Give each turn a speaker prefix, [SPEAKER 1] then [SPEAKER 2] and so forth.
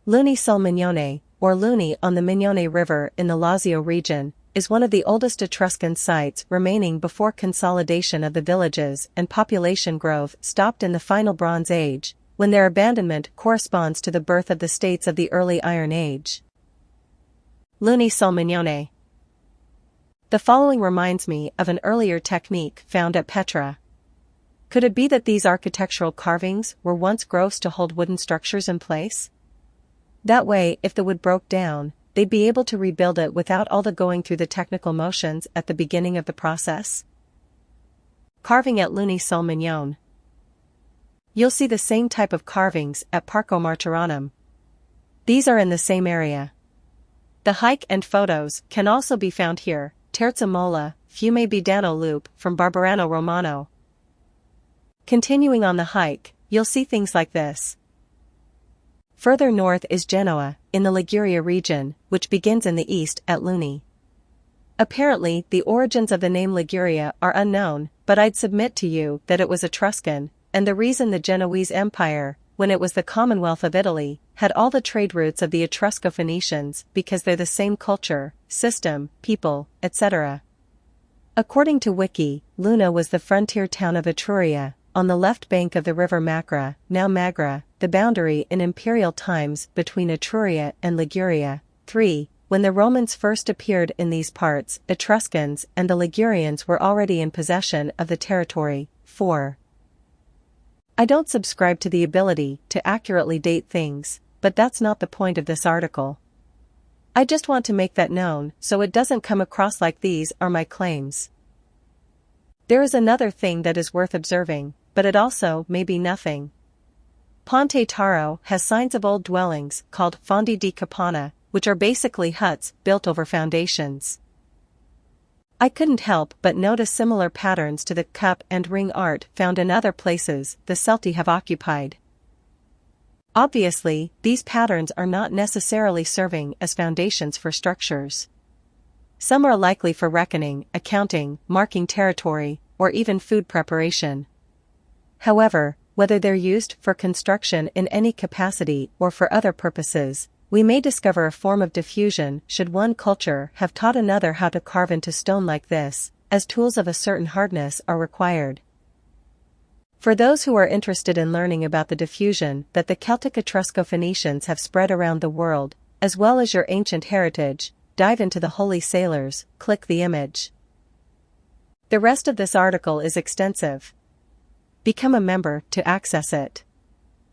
[SPEAKER 1] Luni sul Mignone, or Luni on the Mignone River in the Lazio region, is one of the oldest Etruscan sites remaining before consolidation of the villages and population growth stopped in the final Bronze Age, when their abandonment corresponds to the birth of the states of the early Iron Age. Luni sul Mignone. The following reminds me of an earlier technique found at Petra. Could it be that these architectural carvings were once groves to hold wooden structures in place? That way, if the wood broke down, they'd be able to rebuild it without all the going through the technical motions at the beginning of the process. Carving at Luni sul Mignone. You'll see the same type of carvings at Parco Martiranum. These are in the same area. The hike and photos can also be found here. Terza Mola, Fiume Bidano Loop from Barberano Romano. Continuing on the hike, you'll see things like this. Further north is Genoa, in the Liguria region, which begins in the east at Luni. Apparently, the origins of the name Liguria are unknown, but I'd submit to you that it was Etruscan, and the reason the Genoese Empire, when it was the Commonwealth of Italy, had all the trade routes of the Etrusco-Phoenicians because they're the same culture, system, people, etc. According to Wiki, Luna was the frontier town of Etruria, on the left bank of the river Macra, now Magra, the boundary in imperial times between Etruria and Liguria. 3. When the Romans first appeared in these parts, Etruscans and the Ligurians were already in possession of the territory. 4. I don't subscribe to the ability to accurately date things, but that's not the point of this article. I just want to make that known so it doesn't come across like these are my claims. There is another thing that is worth observing, but it also may be nothing. Ponte Taro has signs of old dwellings called fondi di capanna, which are basically huts built over foundations. I couldn't help but notice similar patterns to the cup and ring art found in other places the Celti have occupied. Obviously, these patterns are not necessarily serving as foundations for structures. Some are likely for reckoning, accounting, marking territory, or even food preparation. However, whether they're used for construction in any capacity or for other purposes, we may discover a form of diffusion should one culture have taught another how to carve into stone like this, as tools of a certain hardness are required. For those who are interested in learning about the diffusion that the Celtic Etrusco-Phoenicians have spread around the world, as well as your ancient heritage, dive into the Holy Sailors, click the image. The rest of this article is extensive. Become a member to access it.